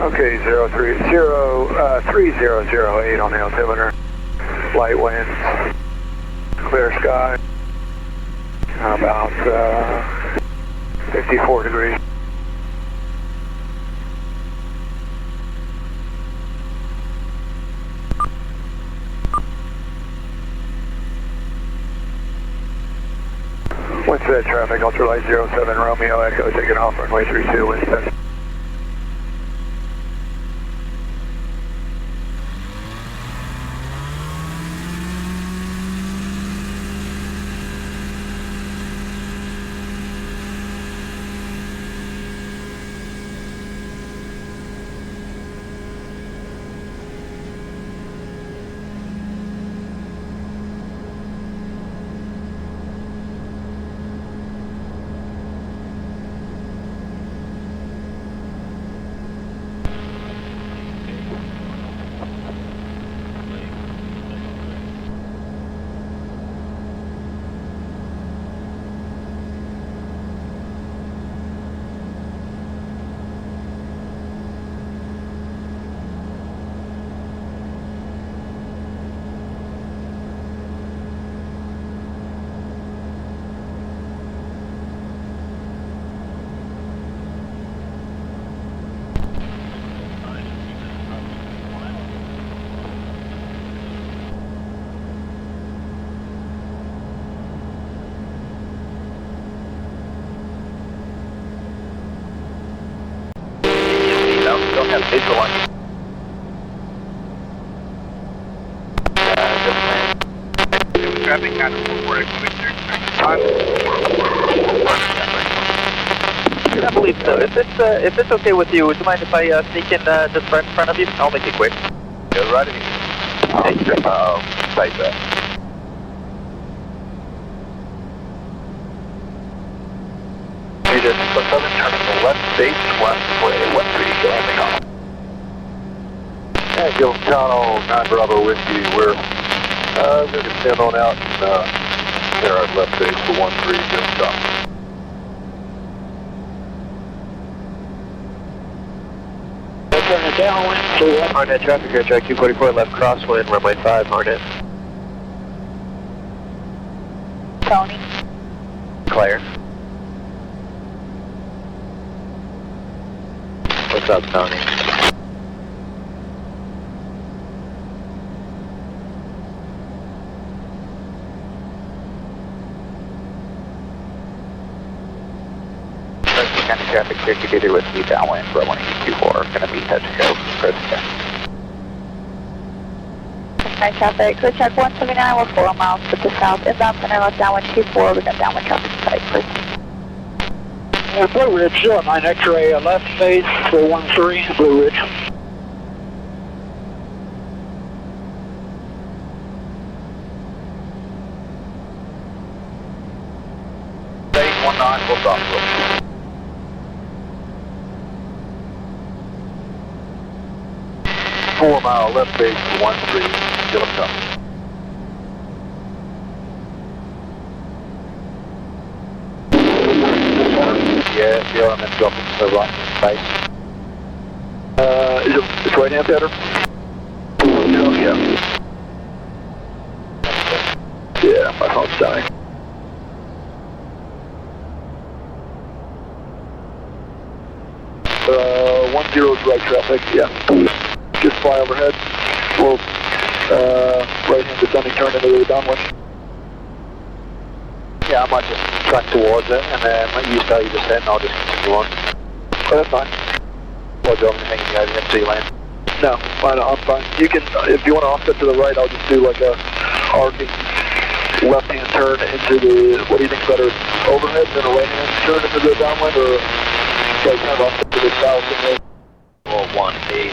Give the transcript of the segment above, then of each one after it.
Okay, 3008 on the altimeter. Light winds, clear sky, about 54 degrees. Windstead traffic, Ultralight 07 Romeo Echo, taking off runway 32, Windstead. Don't have visual on you. Traffic kind of forward. I believe so. If it's okay with you, would you mind if I sneak in just right in front of you? I'll make it quick. Go right ahead. Thank you. Tight that. Just for southern turning left base, left way, 13 landing on. Yeah, Gil Channel, 9 Bravo Whiskey, we're going to stand on out and clear our left base for 13 Gil Channel. Turning downwind. Hornet traffic here, track 244 left crosswind, runway 5, Hornet. Tony. Claire. What's up, Tony? County traffic 52 with me downwind for 1824, going to be touch and go for the Night traffic, clear check 179 with 4 miles to the south, inbound center left downwind 24, we got downwind traffic site, please. Blue Ridge, 09 X-ray, left face, 413, Blue Ridge. Stage 19, full stop. 4 mile left base, 13, Gillum Cup. Yeah, Gillum and dropping to the right base. It's right hand better? Oh, yeah. Yeah, my phone's dying. 10 is right traffic, yeah. Just fly overhead. We'll right hand descending turn into the downwind. Yeah, I might just track towards it and then you start you descend and I'll just continue on. Oh, that's fine. Or do you want me to hang the over until you land? No, I'm fine. You can, if you want to offset to the right, I'll just do like a arcing left-hand turn into the, what do you think better, overhead, then a right-hand turn into the downwind, or like kind of offset to the south and then? Or 180.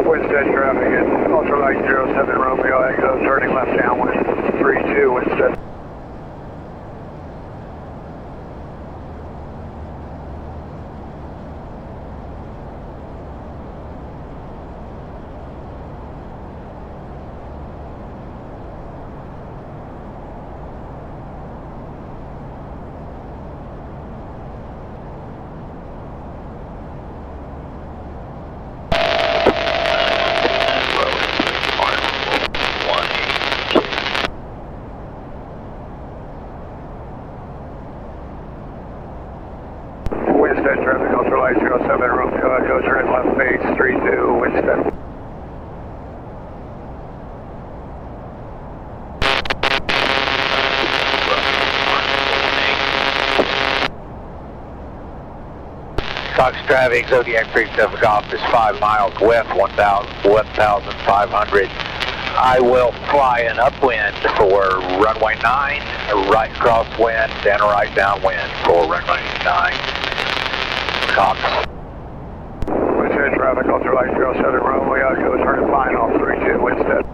Windstead traffic at Ultralight 07 Romeo Echo, turning left downwind, 32 Windstead. left base, 32, Winston. Fox traffic, Zodiac 37 golf is 5 miles west, 1,500. I will fly an upwind for runway 9, a right crosswind, and a right downwind for runway 9. Cox. Winston traffic, Ultralight 07 runway, I'll go turn it final, 32, Winston.